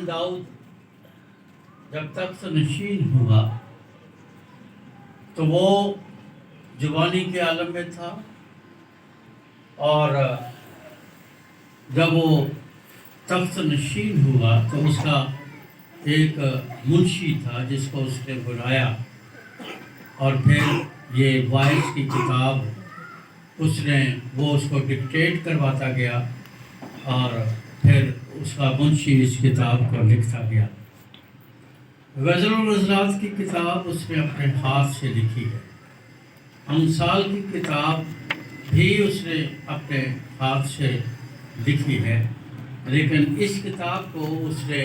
بن داؤد جب تخت نشین ہوا تو وہ جوانی کے عالم میں تھا، اور جب وہ تخت نشین ہوا تو اس کا ایک منشی تھا جس کو اس نے بلایا، اور پھر یہ وائس کی کتاب وہ اس کو ڈکٹیٹ کرواتا گیا، اور پھر اس کا منشی اس کتاب کو لکھتا گیا۔ غزل الغزلات کی کتاب اس نے اپنے ہاتھ سے لکھی ہے، امثال کی کتاب بھی اس نے اپنے ہاتھ سے لکھی ہے، لیکن اس کتاب کو اس نے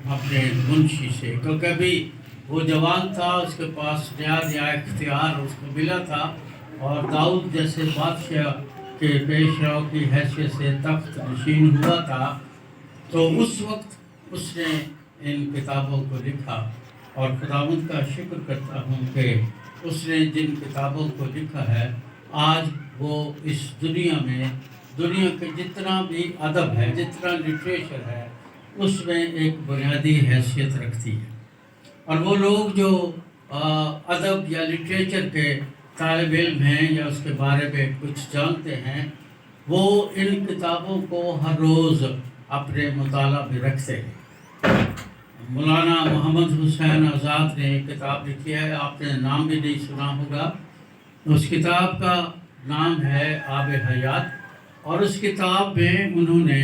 اپنے منشی سے، کیونکہ ابھی وہ جوان تھا، اس کے پاس نیا اختیار اس کو ملا تھا، اور داؤد جیسے بادشاہ کے پیش رو کی حیثیت سے تخت نشین ہوا تھا، تو اس وقت اس نے ان کتابوں کو لکھا، اور خداوند کا شکر کرتا ہوں کہ اس نے جن کتابوں کو لکھا ہے آج وہ اس دنیا کے جتنا بھی ادب ہے، جتنا لٹریچر ہے، اس میں ایک بنیادی حیثیت رکھتی ہے۔ اور وہ لوگ جو ادب یا لٹریچر کے طالب علم ہیں یا اس کے بارے میں کچھ جانتے ہیں، وہ ان کتابوں کو ہر روز اپنے مطالعہ میں رکھتے ہیں۔ مولانا محمد حسین آزاد نے ایک کتاب لکھی ہے، آپ نے نام بھی نہیں سنا ہوگا، اس کتاب کا نام ہے آب حیات، اور اس کتاب میں انہوں نے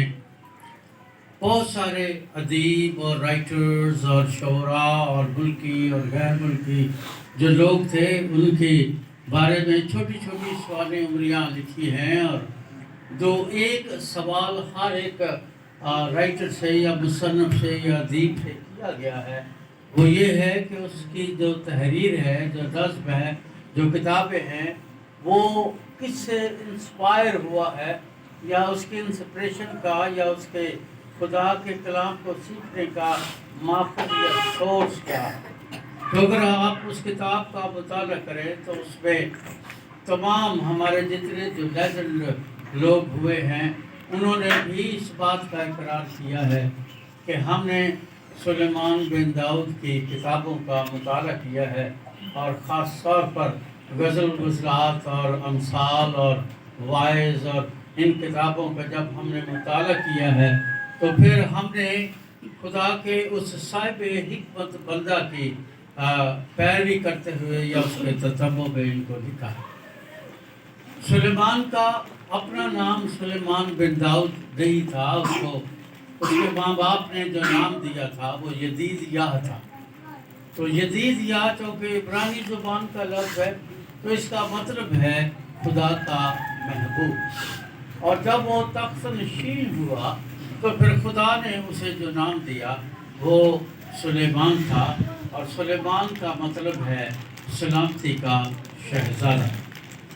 بہت سارے ادیب اور رائٹرز اور شعراء اور ملکی اور غیر ملکی جو لوگ تھے ان کے بارے میں چھوٹی چھوٹی سوانح عمریاں لکھی ہیں، اور جو ایک سوال ہر ایک رائٹر سے یا مصنف سے یا ادیب سے کیا گیا ہے، وہ یہ ہے کہ اس کی جو تحریر ہے، جو نظم ہے، جو کتابیں ہیں، وہ کس سے انسپائر ہوا ہے، یا اس کی انسپریشن کا یا اس کے خدا کے کلام کو سیکھنے کا ماخذ یا سورس کیا ہے۔ تو اگر آپ اس کتاب کا مطالعہ کریں تو اس میں تمام ہمارے جتنے جو لیجنڈ لوگ ہوئے ہیں انہوں نے بھی اس بات کا اقرار کیا ہے کہ ہم نے سلیمان بن داؤد کی کتابوں کا مطالعہ کیا ہے، اور خاص طور پر غزل غزلات اور امثال اور وائز اور ان کتابوں کا جب ہم نے مطالعہ کیا ہے تو پھر ہم نے خدا کے اس صاحب حکمت بندہ کی پیروی کرتے ہوئے یا اس کے تتبع میں ان کو لکھا ہے۔ سلیمان کا اپنا نام سلیمان بن داؤد نہیں تھا، اس کے ماں باپ نے جو نام دیا تھا وہ یدید یاہ تھا۔ تو یدید یاہ چونکہ عبرانی زبان کا لفظ ہے تو اس کا مطلب ہے خدا کا محبوب، اور جب وہ تخت نشین ہوا تو پھر خدا نے اسے جو نام دیا وہ سلیمان تھا، اور سلیمان کا مطلب ہے سلامتی کا شہزادہ۔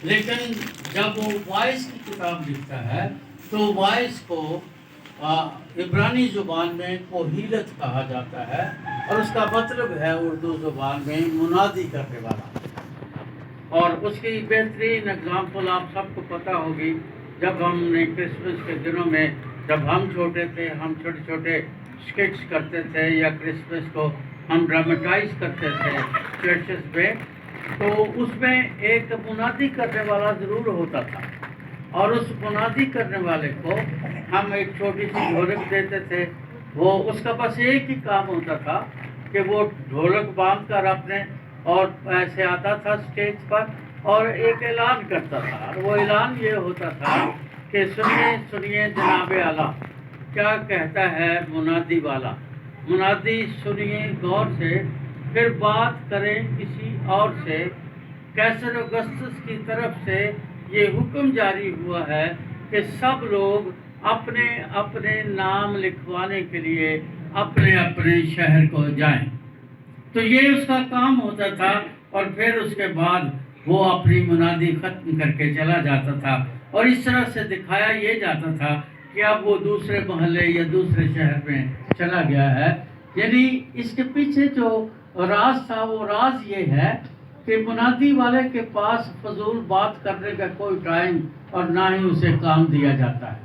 لیکن جب وہ وائس کی کتاب لکھتا ہے تو وائس کو عبرانی زبان میں کوہیلت کہا جاتا ہے، اور اس کا مطلب ہے اردو زبان میں منادی کرنے والا۔ اور اس کی بہترین اگزامپل آپ سب کو پتہ ہوگی، جب ہم نے کرسمس کے دنوں میں جب ہم چھوٹے تھے، ہم چھوٹے چھوٹے اسکٹس کرتے تھے یا کرسمس کو ہم ڈرامٹائز کرتے تھے چرچز میں، تو اس میں ایک منادی کرنے والا ضرور ہوتا تھا، اور اس منادی کرنے والے کو ہم ایک چھوٹی سی ڈھولک دیتے تھے۔ وہ اس کا بس ایک ہی کام ہوتا تھا کہ وہ ڈھولک باندھ کر اپنے اور ایسے آتا تھا اسٹیج پر اور ایک اعلان کرتا تھا، اور وہ اعلان یہ ہوتا تھا کہ سنیے سنیے جناب اعلیٰ کیا کہتا ہے منادی والا، منادی سنیے غور سے، پھر بات کریں کسی اور سے، کیسر اگسطس کی طرف سے یہ حکم جاری ہوا ہے کہ سب لوگ اپنے اپنے نام لکھوانے کے لیے اپنے اپنے شہر کو جائیں۔ تو یہ اس کا کام ہوتا تھا، اور پھر اس کے بعد وہ اپنی منادی ختم کر کے چلا جاتا تھا، اور اس طرح سے دکھایا یہ جاتا تھا کہ اب وہ دوسرے محلے یا دوسرے شہر میں چلا گیا ہے۔ یعنی اس کے پیچھے جو راز تھا وہ راز یہ ہے کہ منادی والے کے پاس فضول بات کرنے کا کوئی ٹائم اور نہ ہی اسے کام دیا جاتا ہے۔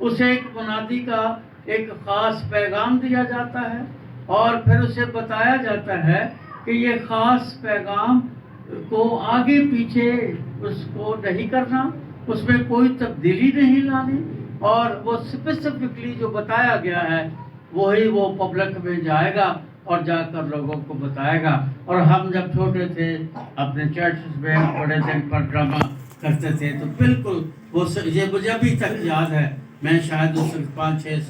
اسے ایک منادی کا ایک خاص پیغام دیا جاتا ہے اور پھر اسے بتایا جاتا ہے کہ یہ خاص پیغام کو آگے پیچھے اس کو نہیں کرنا، اس میں کوئی تبدیلی نہیں لانی، اور وہ اسپیسیفکلی جو بتایا گیا ہے وہی وہ پبلک میں جائے گا اور جا کر لوگوں کو بتائے گا۔ اور ہم جب چھوٹے تھے اپنے چرچز میں بڑے دن پر ڈرامہ کرتے تھے تو بالکل وہ یہ مجھے ابھی تک یاد ہے، میں شاید اس 5-6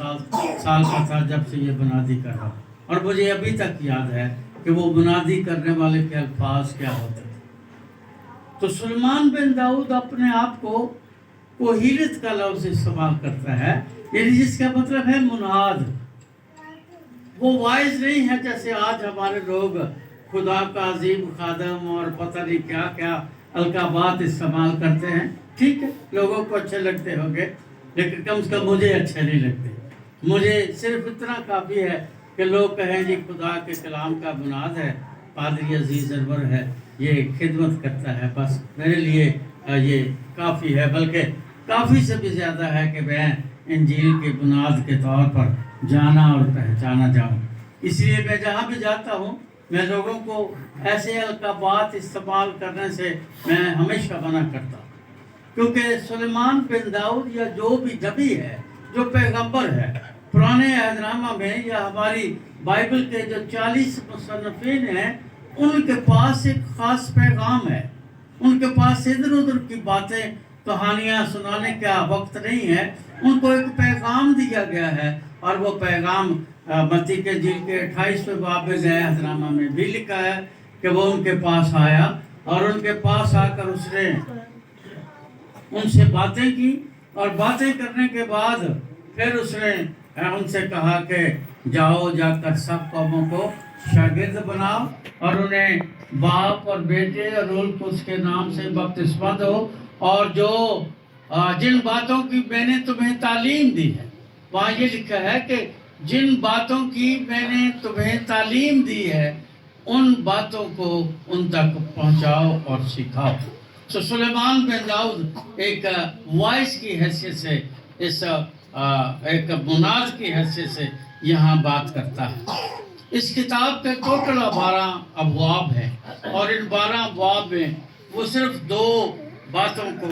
سال کا تھا جب سے یہ منادی کر رہا ہوں، اور مجھے ابھی تک یاد ہے کہ وہ منادی کرنے والے کے الفاظ کیا ہوتے تھے۔ تو سلیمان بن داؤد اپنے آپ کو کوہیرت کا لفظ استعمال کرتا ہے، یعنی جس کا مطلب ہے مناد۔ وہ وائز نہیں ہے جیسے آج ہمارے لوگ خدا کا عظیم خادم اور پتہ نہیں کیا کیا القابات استعمال کرتے ہیں۔ ٹھیک ہے، لوگوں کو اچھے لگتے ہوں گے، لیکن کم سے کم مجھے اچھے نہیں لگتے۔ مجھے صرف اتنا کافی ہے کہ لوگ کہیں جی خدا کے کلام کا مناد ہے، پادری عزیز انور ہے، یہ خدمت کرتا ہے، بس میرے لیے یہ کافی ہے، بلکہ کافی سے بھی زیادہ ہے کہ میں انجیل کے بنیاد کے طور پر جانا اور پہچانا جاؤں۔ اس لیے میں جہاں بھی جاتا ہوں میں لوگوں کو ایسے القابات استعمال کرنے سے میں ہمیشہ منع کرتا ہوں، کیونکہ سلیمان بن داؤد یا جو بھی نبی ہے، جو پیغمبر ہے، پرانے عہد نامہ میں یا ہماری بائبل کے جو 40 مصنفین ہیں، ان کے پاس ایک خاص پیغام ہے۔ ان کے پاس ادھر ادھر کی باتیں کہانیاں سنانے کا وقت نہیں ہے، ان کو ایک پیغام دیا گیا ہے، اور وہ پیغام متی کے انجیل کے 28ویں باب میں نئے عہد نامہ میں بھی لکھا ہے کہ وہ ان کے پاس آیا، اور ان کے پاس آ کر اس نے ان سے باتیں کی، اور باتیں کرنے کے بعد پھر اس نے ان سے کہا کہ جاؤ، جا کر سب قوموں کو شاگرد بناؤ، اور انہیں باپ اور بیٹے اور روح القدس کے نام سے بپتسمہ دو، اور جو جن باتوں کی میں نے تمہیں تعلیم دی ہے، وہاں یہ لکھا ہے کہ جن باتوں کی میں نے تمہیں تعلیم دی ہے ان باتوں کو ان تک پہنچاؤ اور سکھاؤ۔ تو سلیمان بن داؤد ایک وائس کی حیثیت سے، اس ایک مناد کی حیثیت سے یہاں بات کرتا ہے۔ اس کتاب کے ٹوٹل 12 ابواب ہیں، اور ان 12 ابواب میں وہ صرف 2 باتوں کو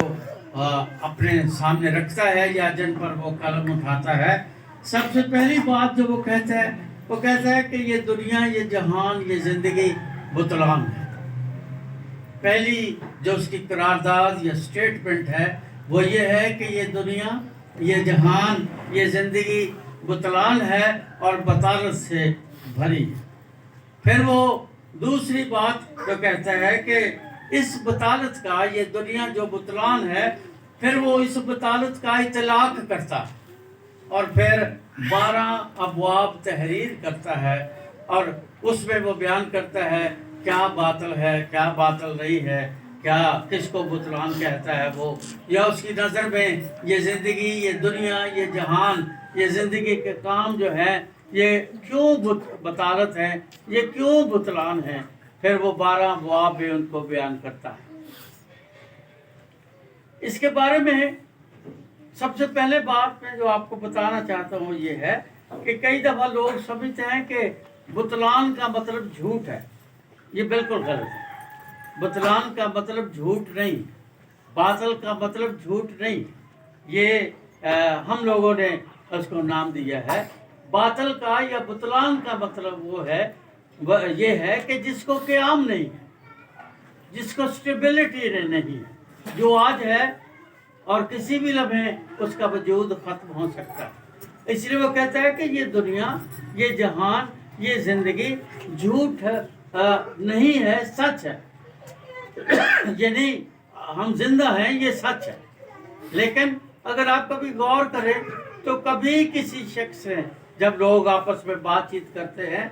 اپنے سامنے رکھتا ہے یا جن پر وہ قلم اٹھاتا ہے۔ سب سے پہلی بات جو وہ کہتا ہے کہ یہ دنیا، یہ جہان، یہ زندگی بطلان ہے۔ پہلی جو اس کی قرارداد یا سٹیٹمنٹ ہے وہ یہ ہے کہ یہ دنیا، یہ جہان، یہ زندگی بطلان ہے اور بطالت سے بھری ہے۔ پھر وہ دوسری بات جو کہتا ہے کہ اس بطالت کا، یہ دنیا جو بطلان ہے، پھر وہ اس بطالت کا اطلاق کرتا ہے، اور پھر 12 ابواب تحریر کرتا ہے، اور اس میں وہ بیان کرتا ہے کیا باطل ہے، کیا باطل نہیں ہے، کیا کس کو بطلان کہتا ہے وہ، یا اس کی نظر میں یہ زندگی، یہ دنیا، یہ جہان، یہ زندگی کے کام جو ہیں یہ کیوں بطالت ہے، یہ کیوں بطلان ہے۔ پھر وہ 12 ابواب میں ان کو بیان کرتا ہے۔ اس کے بارے میں سب سے پہلے بات میں جو آپ کو بتانا چاہتا ہوں یہ ہے کہ کئی دفعہ لوگ سمجھتے ہیں کہ بطلان کا مطلب جھوٹ ہے۔ یہ بالکل غلط ہے۔ بطلان کا مطلب جھوٹ نہیں، باطل کا مطلب جھوٹ نہیں، یہ ہم لوگوں نے اس کو نام دیا ہے۔ باطل کا یا بطلان کا مطلب وہ ہے، یہ ہے کہ جس کو قیام نہیں ہے، جس کو سٹیبلٹی نہیں ہے، جو آج ہے اور کسی بھی لمحے اس کا وجود ختم ہو سکتا ہے۔ اس لیے وہ کہتا ہے کہ یہ دنیا، یہ جہان، یہ زندگی جھوٹ نہیں ہے، سچ ہے۔ یعنی ہم زندہ ہیں، یہ سچ ہے۔ لیکن اگر آپ کبھی غور کریں تو کبھی کسی شخص سے جب لوگ آپس میں بات چیت کرتے ہیں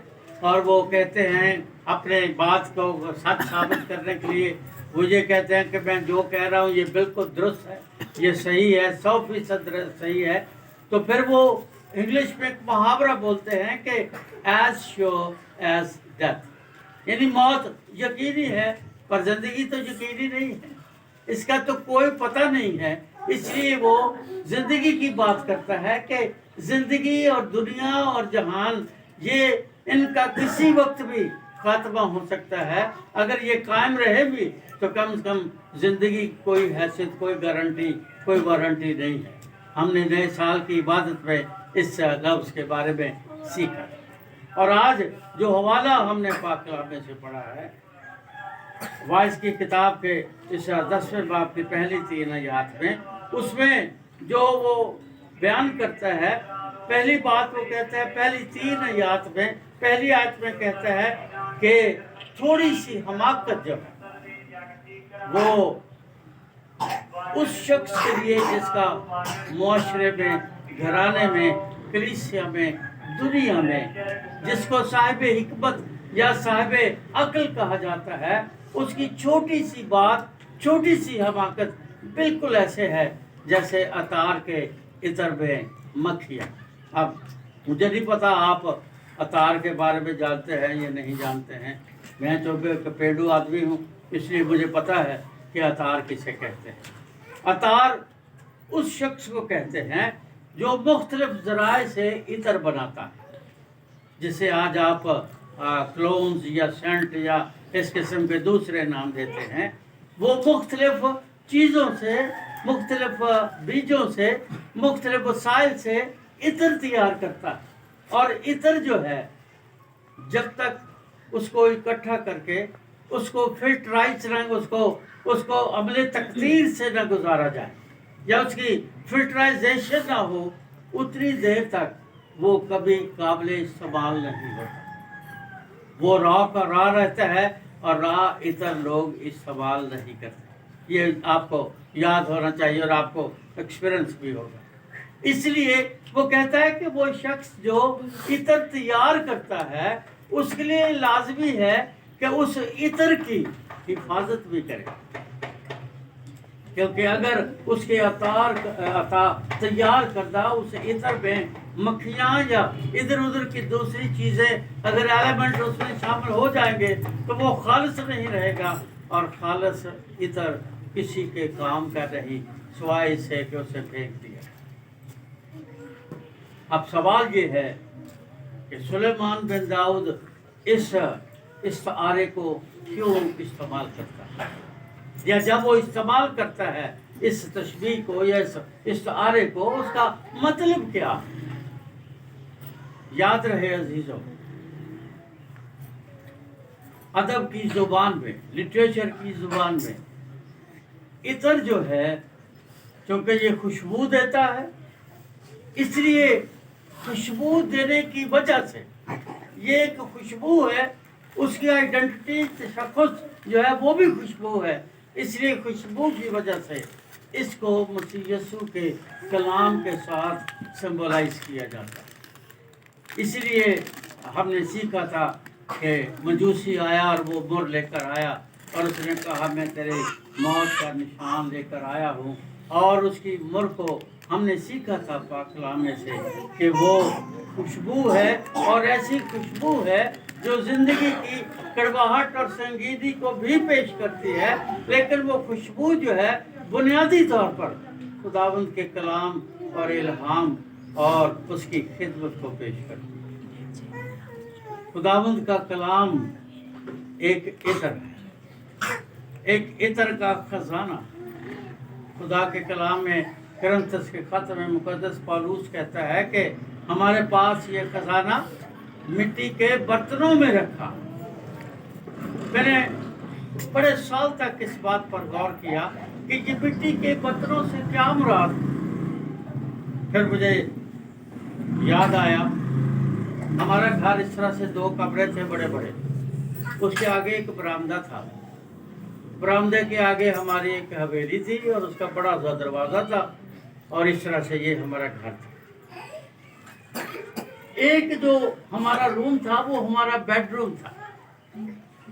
اور وہ کہتے ہیں اپنے بات کو سچ ثابت کرنے کے لیے، وہ یہ کہتے ہیں کہ میں جو کہہ رہا ہوں یہ بالکل درست ہے، یہ صحیح ہے، 100% صحیح ہے، تو پھر وہ انگلش میں ایک محاورہ بولتے ہیں کہ ایز شیور ایز ڈیتھ، یعنی موت یقینی ہے پر زندگی تو یقینی نہیں ہے۔ اس کا تو کوئی پتہ نہیں ہے اس لیے وہ زندگی کی بات کرتا ہے کہ زندگی اور دنیا اور جہان یہ ان کا کسی وقت بھی خاتمہ ہو سکتا ہے. اگر یہ قائم رہے بھی تو کم از کم زندگی کوئی حیثیت، کوئی گارنٹی، کوئی وارنٹی نہیں ہے. ہم نے نئے سال کی عبادت میں اس لفظ کے بارے میں سیکھا. اور آج جو حوالہ ہم نے پاک کلام میں سے پڑھا ہے، وائس کی کتاب کے اس 10ویں باب کی پہلی 3 آیات میں، اس میں جو وہ بیان کرتا ہے، پہلی بات وہ کہتا ہے، پہلی 3 آیات میں، پہلی آیت میں کہتا ہے کہ تھوڑی سی حماقت جو ہے وہ اس شخص کے لیے جس کا معاشرے میں، گھرانے میں، کلیسیا میں، دنیا میں، جس کو صاحب حکمت یا صاحب عقل کہا جاتا ہے، اس کی چھوٹی سی بات، چھوٹی سی حماقت بالکل ایسے ہے جیسے عطار کے عطر میں مکھیاں. اب مجھے نہیں پتا آپ عطار کے بارے میں جانتے ہیں یا نہیں جانتے ہیں. میں تو پیڑو آدمی ہوں، اس لیے مجھے پتا ہے کہ عطار کسے کہتے ہیں. عطار اس شخص کو کہتے ہیں جو مختلف ذرائع سے عطر بناتا ہے، جسے آج آپ کلونز یا سینٹ یا اس قسم کے دوسرے نام دیتے ہیں. وہ مختلف چیزوں سے، مختلف بیجوں سے، مختلف وسائل سے عطر تیار کرتا ہے. اور عطر جو ہے، جب تک اس کو اکٹھا کر کے اس کو فلٹرائز نہ، اس کو عمل تقدیر سے نہ گزارا جائے یا اس کی فلٹرائزیشن نہ ہو، اتنی دیر تک وہ کبھی قابل استعمال نہیں ہوتا. وہ راہ کا راہ رہتا ہے اور راہ عطر لوگ استعمال نہیں کرتے. یہ آپ کو یاد ہونا چاہیے اور آپ کو ایکسپیرئنس بھی ہوگا. اس لیے وہ کہتا ہے کہ وہ شخص جو عطر تیار کرتا ہے، اس کے لیے لازمی ہے کہ اس عطر کی حفاظت بھی کرے، کیونکہ اگر اس کے تیار کردہ اس عطر میں مکھیاں یا ادھر ادھر کی دوسری چیزیں، اگر ایلیمنٹ اس میں شامل ہو جائیں گے تو وہ خالص نہیں رہے گا. اور خالص عطر کسی کے کام کا نہیں، سوائے اس سے کہ اسے پھینک دیا. اب سوال یہ ہے کہ سلیمان بن داؤد اس استعارے کو کیوں استعمال کرتا ہے، یا جب وہ استعمال کرتا ہے اس تشبیہ کو یا اس استعارے کو، اس کا مطلب کیا؟ یاد رہے عزیزوں، ادب کی زبان میں، لٹریچر کی زبان میں، عطر جو ہے چونکہ یہ خوشبو دیتا ہے، اس لیے خوشبو دینے کی وجہ سے، یہ ایک خوشبو ہے، اس کی آئیڈینٹی، تشخص جو ہے وہ بھی خوشبو ہے. اس لیے خوشبو کی وجہ سے اس کو مسیح یسوع کے کلام کے ساتھ سمبلائز کیا جاتا ہے. اس لیے ہم نے سیکھا تھا کہ مجوسی آیا اور وہ مر لے کر آیا اور اس نے کہا میں تیرے موت کا نشان لے کر آیا ہوں. اور اس کی مر کو ہم نے سیکھا تھا پاک کلام میں سے کہ وہ خوشبو ہے، اور ایسی خوشبو ہے جو زندگی کی کڑواہٹ اور سنگینی کو بھی پیش کرتی ہے. لیکن وہ خوشبو جو ہے بنیادی طور پر خداوند کے کلام اور الہام اور اس کی خدمت کو پیش کرتی ہے. خداوند کا کلام ایک عطر ہے، ایک عطر کا خزانہ. خدا کے کلام میں کرنتھس کے خط میں مقدس پالوس کہتا ہے کہ ہمارے پاس یہ خزانہ مٹی کے برتنوں میں رکھا. میں نے بڑے سال تک اس بات پر غور کیا کہ یہ مٹی کے برتنوں سے کیا مراد. پھر مجھے یاد آیا، ہمارا گھر اس طرح سے 2 کمرے تھے بڑے بڑے، اس کے آگے ایک برآمدہ تھا، برآمدے کے آگے ہماری ایک حویلی تھی اور اس کا بڑا سا دروازہ تھا، اور اس طرح سے یہ ہمارا گھر تھا. ایک جو ہمارا روم تھا وہ ہمارا بیڈ روم تھا،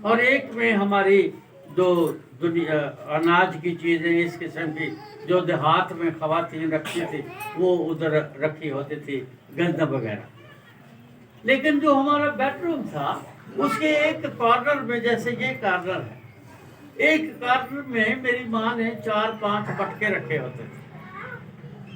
اور ایک میں ہماری جو اناج کی چیزیں اس قسم کی جو دیہات میں خواتین رکھتی تھی وہ ادھر رکھی ہوتی تھی، گندم وغیرہ. لیکن جو ہمارا بیڈ روم تھا اس کے ایک کارنر میں، جیسے یہ کارنر ہے، ایک کارنر میں میری ماں نے 4-5 پٹکے رکھے ہوتے تھے.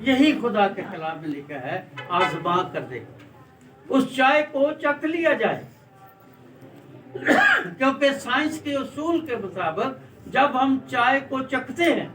یہی خدا کے کلام میں لکھا ہے، آزما کر دے، اس چائے کو چکھ لیا جائے۔ کیونکہ سائنس کے اصول کے مطابق جب ہم چائے کو چکھتے ہیں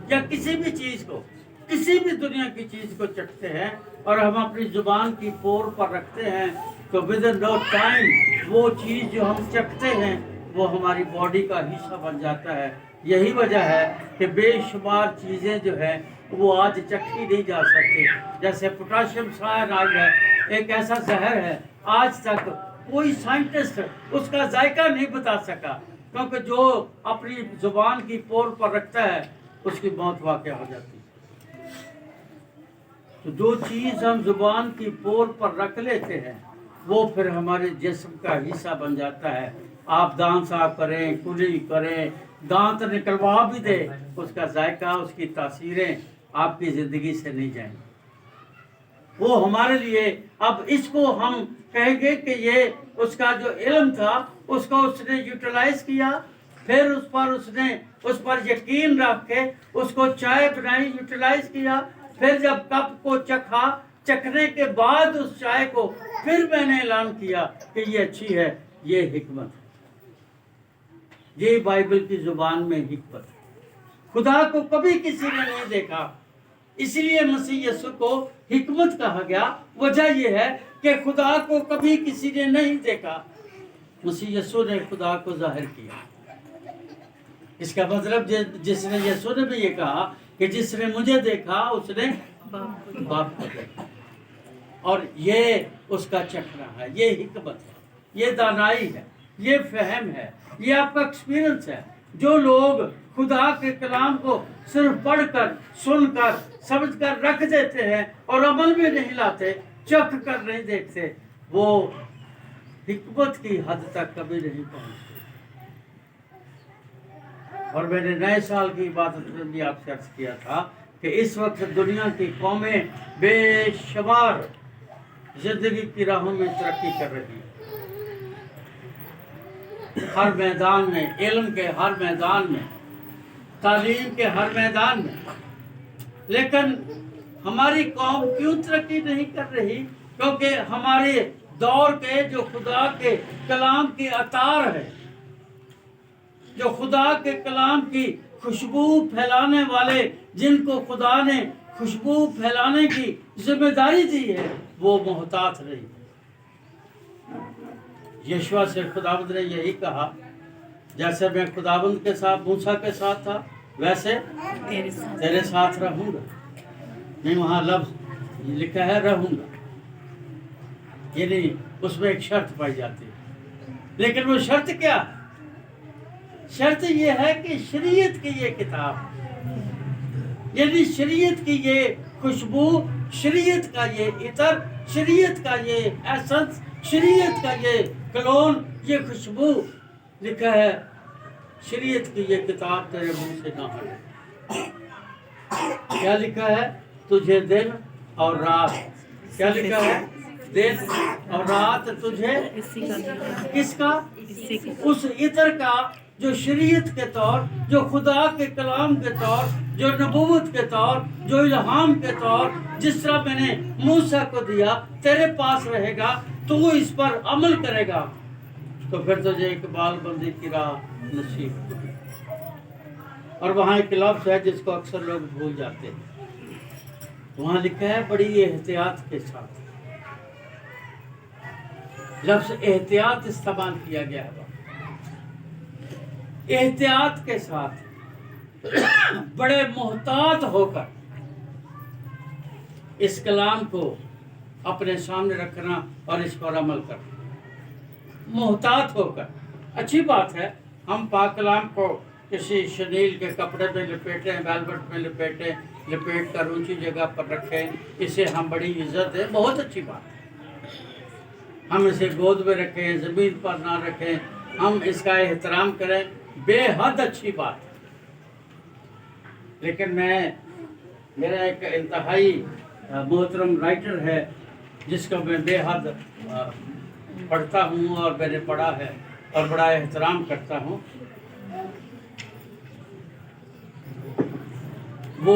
یا کسی بھی چیز کو، کسی بھی دنیا کی چیز کو چکھتے ہیں اور ہم اپنی زبان کی پور پر رکھتے ہیں، تو ودن نو ٹائم وہ چیز جو ہم چکھتے ہیں وہ ہماری باڈی کا حصہ بن جاتا ہے۔ یہی وجہ ہے کہ بے شمار چیزیں جو ہیں وہ آج چکھی نہیں جا سکتی۔ جیسے پوٹاشیم سائنائڈ ہے، ایک ایسا زہر ہے، آج تک کوئی سائنٹسٹ اس کا ذائقہ نہیں بتا سکا، کیونکہ جو اپنی زبان کی پور پر رکھتا ہے اس کی موت واقع ہو جاتی ہے۔ تو جو چیز ہم زبان کی پور پر رکھ لیتے ہیں وہ پھر ہمارے جسم کا حصہ بن جاتا ہے۔ آپ دانت صاف کریں، کلی کریں، دانت نکلوا بھی دے، اس کا ذائقہ، اس کی تاثیریں آپ کی زندگی سے نہیں جائیں گی۔ وہ ہمارے لیے، اب اس کو ہم کہیں گے کہ یہ اس کا جو علم تھا اس کو اس نے یوٹیلائز کیا، پھر اس پر یقین رکھ کے اس کو چائے بنائی، یوٹیلائز کیا، پھر جب کپ کو چکھا، چکھنے کے بعد اس چائے کو پھر میں نے اعلان کیا کہ یہ اچھی ہے۔ یہ حکمت ہے، یہ بائبل کی زبان میں حکمت ہے۔ خدا کو کبھی کسی نے نہیں دیکھا، اس لیے مسیح یسوع کو حکمت کہا گیا۔ وجہ یہ ہے کہ خدا کو کبھی کسی نے نہیں دیکھا، مسیح یسوع نے خدا کو ظاہر کیا۔ اس کا مطلب جس نے، یسوع نے بھی یہ کہا کہ جس نے مجھے دیکھا اس نے باپ کو دیکھا، اور یہ اس کا چکھنا ہے، یہ حکمت ہے، یہ دانائی ہے، یہ فہم ہے، یہ آپ کا ایکسپیرئنس ہے۔ جو لوگ خدا کے کلام کو صرف پڑھ کر، سن کر، سمجھ کر رکھ دیتے ہیں اور عمل میں نہیں لاتے، چکھ کر نہیں دیکھتے، وہ حکمت کی حد تک کبھی نہیں پہنچتے۔ اور میں نے نئے سال کی عبادت میں بھی آپ سے عرض کیا تھا کہ اس وقت دنیا کی قومیں بے شمار زندگی کی راہوں میں ترقی کر رہی ہیں، ہر میدان میں، علم کے ہر میدان میں، تعلیم کے ہر میدان میں، لیکن ہماری قوم کیوں ترقی نہیں کر رہی؟ کیونکہ ہمارے دور کے جو خدا کے کلام کی اطار ہے، جو خدا کے کلام کی خوشبو پھیلانے والے، جن کو خدا نے خوشبو پھیلانے کی ذمہ داری دی ہے، وہ محتاط رہی۔ یشوع سے خداوند نے یہی کہا، جیسے میں خداوند کے ساتھ، موسیٰ کے ساتھ تھا، ویسے تیرے ساتھ رہوں گا۔ نہیں، وہاں لفظ لکھا ہے رہوں گا، یعنی اس میں ایک شرط پائی جاتی ہے۔ لیکن وہ شرط کیا ہے؟ شرط یہ ہے کہ شریعت کی یہ کتاب، یعنی شریعت کی یہ خوشبو، شریعت کا یہ عطر، شریعت کا یہ ایسنس، شریعت کا یہ کلون، یہ خوشبو، لکھا ہے شریعت کی یہ کتاب تیرے منہ سے نہ ہٹے۔ کیا لکھا ہے؟ تجھے دن اور رات، کیا لکھا ہے؟ دن اور رات تجھے، کس کا؟ اس عطر کا جو شریعت کے طور، جو خدا کے کلام کے طور، جو نبوت کے طور، جو الہام کے طور، جس طرح میں نے موسیٰ کو دیا، تیرے پاس رہے گا، تو اس پر عمل کرے گا، تو پھر تجھے اقبال بندی کی راہ نصیب ہوگی۔ اور وہاں ایک لفظ ہے جس کو اکثر لوگ بھول جاتے ہیں، وہاں لکھا ہے بڑی احتیاط کے ساتھ۔ لفظ احتیاط استعمال کیا گیا ہے، احتیاط کے ساتھ، بڑے محتاط ہو کر اس کلام کو اپنے سامنے رکھنا اور اس پر عمل کرنا، محتاط ہو کر۔ اچھی بات ہے ہم پاک کلام کو کسی شنیل کے کپڑے میں لپیٹیں، ویلوٹ میں لپیٹ کر اونچی جگہ پر رکھیں، اسے ہم بڑی عزت دیں، بہت اچھی بات ہے۔ ہم اسے گود میں رکھیں، زمین پر نہ رکھیں، ہم اس کا احترام کریں، بے حد اچھی بات ہے۔ لیکن میرا ایک انتہائی محترم رائٹر ہے جس کو میں بے حد پڑھتا ہوں اور میں نے پڑھا ہے اور بڑا احترام کرتا ہوں، وہ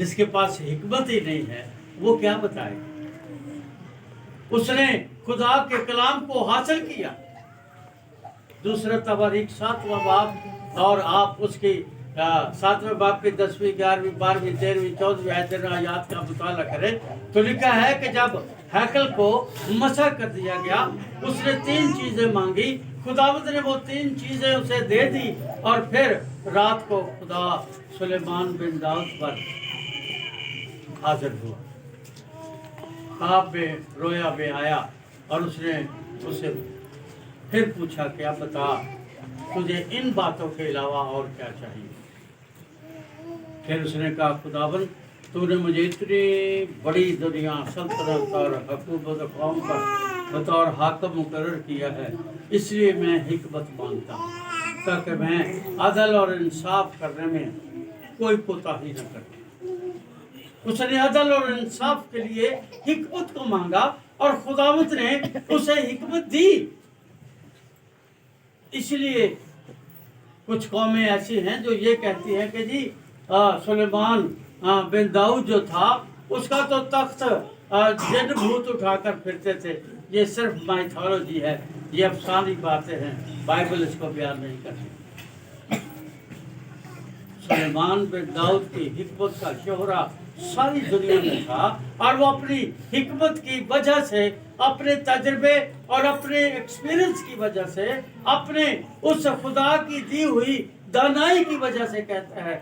جس کے پاس حکمت ہی نہیں ہے وہ کیا بتائے؟ اس نے خدا کے کلام کو حاصل کیا، دوسرا تواریخ 7واں باب، اور آپ اس کی 7ویں باب کی 10ویں 11ویں 12ویں 13ویں 14ویں آیات کا مطالعہ کریں تو لکھا ہے کہ جب ہیکل کو مسح کر دیا گیا اس نے 3 چیزیں مانگی، خداوند نے وہ 3 چیزیں اسے دے دی، اور پھر رات کو خدا سلیمان بن داؤد پر حاضر ہوا، خواب میں رویا میں آیا، اور اس نے اسے پھر پوچھا کہ اب بتا تجھے ان باتوں کے علاوہ اور کیا چاہیے؟ پھر اس نے کہا خداوند تو نے مجھے اتنی بڑی دنیا، سلطنت اور حکومت قوم پر بطور حاکم مقرر کیا ہے، اس لیے میں حکمت مانگتا ہوں تاکہ میں عدل اور انصاف کرنے میں کوئی کوتاہی نہ کروں۔ اس نے عدل اور انصاف کے لیے حکمت کو مانگا اور خداوند نے اسے حکمت دی۔ اس لیے کچھ قومیں ایسی ہیں جو یہ کہتی ہیں کہ جی سلیمان بن داؤد جو تھا اس کا تو تخت جن بھوت اٹھا کر پھرتے تھے، یہ صرف مائتھولوجی ہے، یہ افسانوی باتیں ہیں، بائبل اس کو بیان نہیں کرتی۔ سلیمان بن داؤد کی حکمت کا شہرہ ساری دنیا میں تھا، اور وہ اپنی حکمت کی وجہ سے، اپنے تجربے اور اپنے ایکسپیرنس کی وجہ سے، اپنے اس خدا کی دی ہوئی دانائی کی وجہ سے کہتا ہے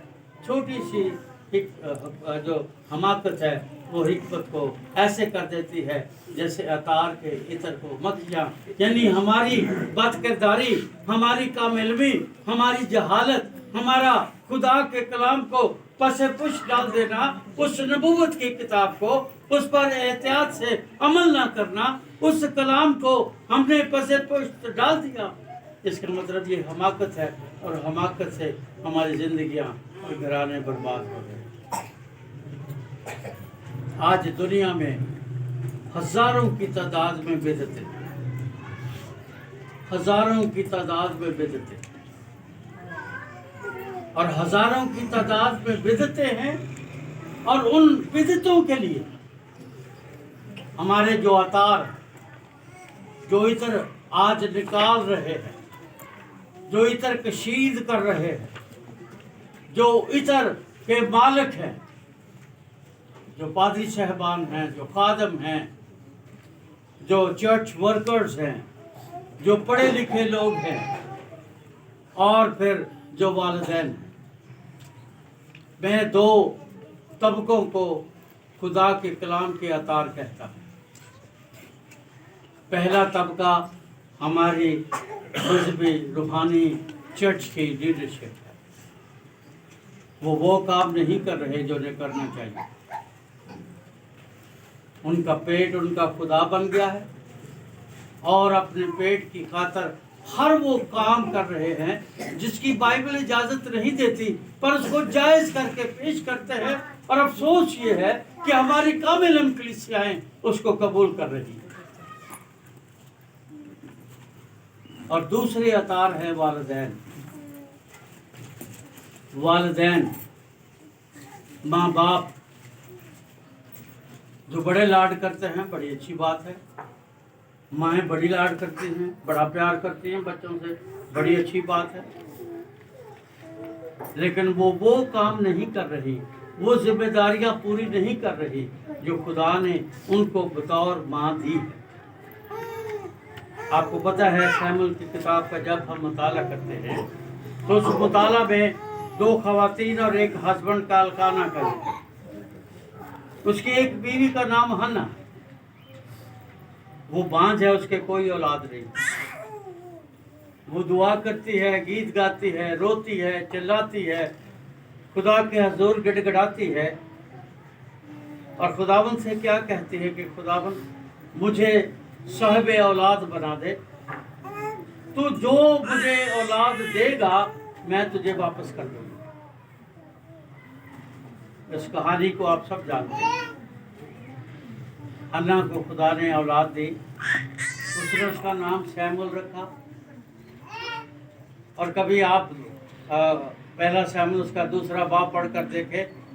چھوٹی سی جو حماقت ہے وہ حکمت کو ایسے کر دیتی ہے جیسے عطار کے عطر کو مکھیاں، یعنی ہماری بد کرداری، ہماری کم علمی، ہماری جہالت، ہمارا خدا کے کلام کو پس پش ڈال دینا، اس نبوت کی کتاب کو اس پر احتیاط سے عمل نہ کرنا، اس کلام کو ہم نے پس پش ڈال دیا، اس کا مطلب یہ حماقت ہے، اور حماقت سے ہماری زندگیاں اور گھرانے برباد ہو گئے۔ آج دنیا میں ہزاروں کی تعداد میں بدعتیں، ہزاروں کی تعداد میں بدعتیں، اور ہزاروں کی تعداد میں بدعتیں ہیں، اور ان بدعتوں کے لیے ہمارے جو اطار جو عطر آج نکال رہے ہیں، جو عطر کشید کر رہے ہیں، جو عطر کے مالک ہیں، جو پادری صاحبان ہیں، جو خادم ہیں، جو چرچ ورکرز ہیں، جو پڑھے لکھے لوگ ہیں، اور پھر جو والدین ہیں، میں 2 طبقوں کو خدا کے کلام کے اطار کہتا ہوں۔ پہلا طبقہ ہماری مذہبی روحانی چرچ کی لیڈرشپ ہے، وہ کام نہیں کر رہے جو انہیں کرنا چاہیے، ان کا پیٹ ان کا خدا بن گیا ہے، اور اپنے پیٹ کی خاطر ہر وہ کام کر رہے ہیں جس کی بائبل اجازت نہیں دیتی، پر اس کو جائز کر کے پیش کرتے ہیں، اور افسوس یہ ہے کہ ہماری کامل کلیسیاں اس کو قبول کر رہی ہیں۔ اور دوسری اطار ہے والدین، ماں باپ جو بڑے لاڈ کرتے ہیں، بڑی اچھی بات ہے، مائیں بڑی لاڈ کرتی ہیں، بڑا پیار کرتی ہیں بچوں سے، بڑی اچھی بات ہے، لیکن وہ کام نہیں کر رہی، وہ ذمہ داریاں پوری نہیں کر رہی جو خدا نے ان کو بطور ماں دی ہے۔ آپ کو پتہ ہے سیموئیل کی کتاب کا جب ہم مطالعہ کرتے ہیں تو اس مطالعہ میں 2 خواتین اور 1 ہسبینڈ کا القانہ کریں، اس کی ایک بیوی کا نام ہنا، وہ بانجھ ہے، اس کے کوئی اولاد نہیں، وہ دعا کرتی ہے، گیت گاتی ہے، روتی ہے، چلاتی ہے، خدا کے حضور گڑ گڑاتی ہے، اور خداوند سے کیا کہتی ہے کہ خداوند مجھے صاحب اولاد بنا دے، تو جو مجھے اولاد دے گا میں تجھے واپس کر دوں گا۔ اس کہانی کو آپ سب جانتے ہیں، حنا کو خدا نے اولاد دی، اس نے اس کا نام سیموئیل رکھا، اور کبھی آپ پہلا سیموئیل اس کا 2 باب پڑھ کر دیکھیں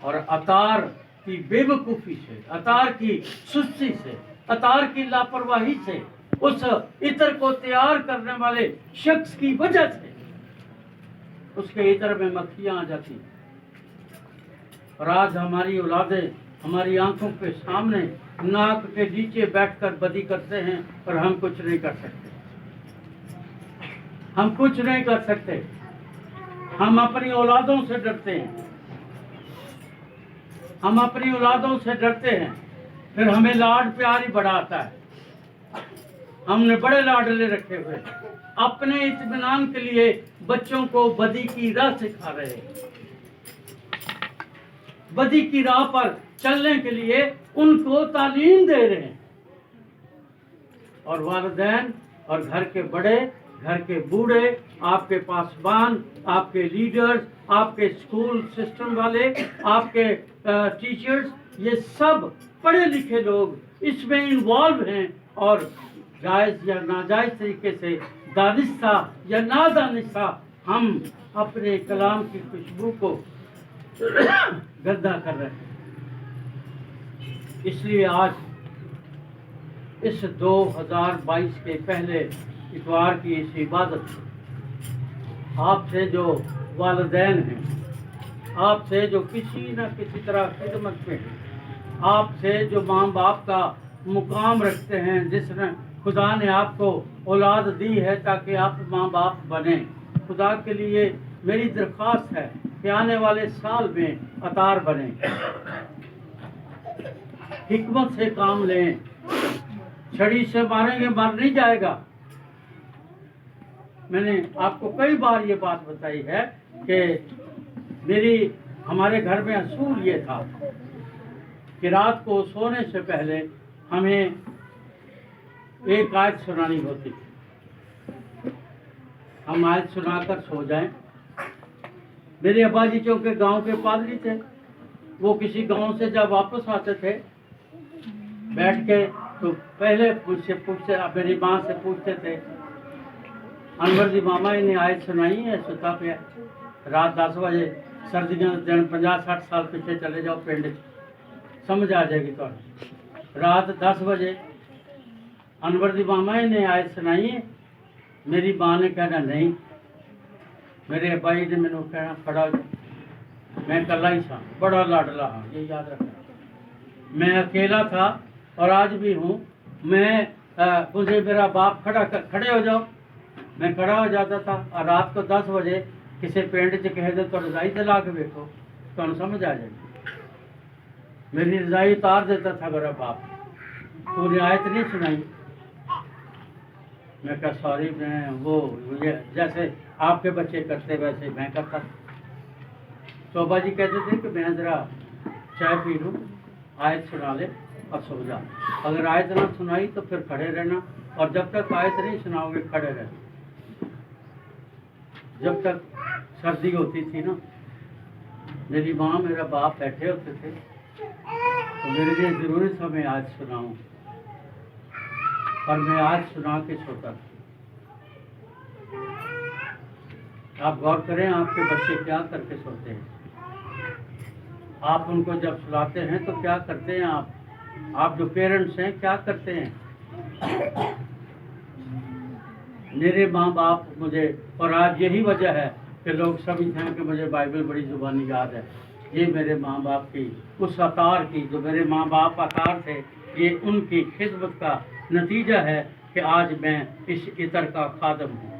اور عطار کی بے وقوفی سے، عطار کی سستی سے، عطار کی لاپرواہی سے، اس عطر کو تیار کرنے والے شخص کی وجہ سے اس کے عطر میں مکھیاں آ جاتی ہیں۔ اور آج ہماری اولادیں ہماری آنکھوں کے سامنے ناک کے نیچے بیٹھ کر بدی کرتے ہیں اور ہم کچھ نہیں کر سکتے، ہم کچھ نہیں کر سکتے۔ ہم اپنی اولادوں سے ڈرتے ہیں، ہم اپنی اولادوں سے ڈرتے ہیں، پھر ہمیں لاڈ پیار ہی بڑا آتا ہے۔ ہم نے بڑے لاڈلے رکھے ہوئے، اپنے اطمینان کے لیے بچوں کو بدی کی راہ سکھا رہے ہیں، بدی کی راہ پر چلنے کے لیے ان کو تعلیم دے رہے ہیں۔ اور والدین اور گھر کے بڑے، گھر کے بوڑھے، آپ کے پاسبان، آپ کے لیڈرز، آپ کے اسکول سسٹم والے، آپ کے ٹیچرز، یہ سب پڑھے لکھے لوگ اس میں انوالو ہیں، اور جائز یا ناجائز طریقے سے، دانستہ یا نادانستہ، ہم اپنے کلام کی خوشبو کو گندا کر رہے ہیں۔ اس لیے آج اس 2022 کے پہلے اتوار کی اس عبادت، آپ سے جو والدین ہیں، آپ سے جو کسی نہ کسی طرح خدمت میں ہیں، آپ سے جو ماں باپ کا مقام رکھتے ہیں، جس نے خدا نے آپ کو اولاد دی ہے تاکہ آپ ماں باپ بنیں، خدا کے لیے میری درخواست ہے کہ آنے والے سال میں عطار بنیں، حکمت سے کام لیں، چھڑی سے ماریں گے مر نہیں جائے گا۔ میں نے آپ کو کئی بار یہ بات بتائی ہے کہ ہمارے گھر میں اصول یہ تھا کہ رات کو سونے سے پہلے ہمیں ایک آیت سنانی ہوتی تھی، ہم آیت سنا کر سو جائیں۔ میرے ابا جی چونکہ گاؤں کے پادری تھے، وہ کسی گاؤں سے جب واپس آتے تھے بیٹھ کے تو پہلے پوچھتے میری ماں سے پوچھتے تھے، انور جی ماما انہیں آیت سنائی ہے، ستا پہ رات 10 بجے، سردیاں دن 50-60 سال پیچھے چلے جاؤ پنڈ سمجھ آ جائے گی تو رات 10 بجے انور جی ماما انہیں آیت سنائی ہے۔ میری ماں نے کہنا نہیں، میرے ابا جی نے مینوں کہنا کھڑا ہو جا، میں کلا ہی تھا، بڑا لاڈلا ہاں، یہ یاد رکھنا، میں اکیلا تھا اور آج بھی ہوں، مجھے میرا باپ کھڑے ہو جاؤ، میں کھڑا ہو جاتا تھا، اور رات کو 10 بجے کسی پینڈ چ کہہ دے تو رضائی دلا کے بیٹھو تو سمجھ آ جائے گی، میری رضائی اتار دیتا تھا میرا باپ، تو نے آیت نہیں سنائی؟ میں کہا سوری، میں وہ جیسے آپ کے بچے کرتے ویسے میں کرتا تھا۔ تو ابا جی کہتے تھے کہ میں ذرا چائے پی لوں، آیت سنا لے اور سو جا، اگر آیت نہ سنائی تو پھر کھڑے رہنا، اور جب تک آیت نہیں سناؤ گے کھڑے رہنا۔ جب تک سردی ہوتی تھی نا، میری ماں میرا باپ بیٹھے ہوتے تھے تو میرے لیے ضروری تھا میں آیت سناؤں، اور میں آیت سنا کے سوتا تھا۔ آپ غور کریں آپ کے بچے کیا کر کے سوتے ہیں، آپ ان کو جب سلاتے ہیں تو کیا کرتے ہیں، آپ جو پیرنٹس ہیں کیا کرتے ہیں۔ میرے ماں باپ مجھے، اور آج یہی وجہ ہے کہ لوگ سمجھتے ہیں کہ مجھے بائبل بڑی زبانی یاد ہے، یہ میرے ماں باپ کی اس عطار کی، جو میرے ماں باپ عطار تھے، یہ ان کی خدمت کا نتیجہ ہے کہ آج میں اس عطر کا خادم ہوں،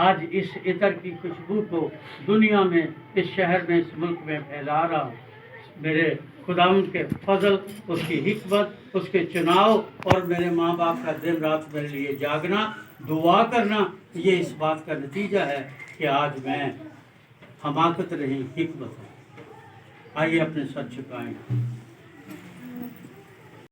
آج اس عطر کی خوشبو کو دنیا میں، اس شہر میں، اس ملک میں پھیلا رہا ہوں۔ میرے خداوند کے فضل، اس کی حکمت، اس کے چناؤ، اور میرے ماں باپ کا دن رات میرے لیے جاگنا، دعا کرنا، یہ اس بات کا نتیجہ ہے کہ آج میں حماقت نہیں حکمت ہوں۔ آئیے اپنے سر جھکائیں۔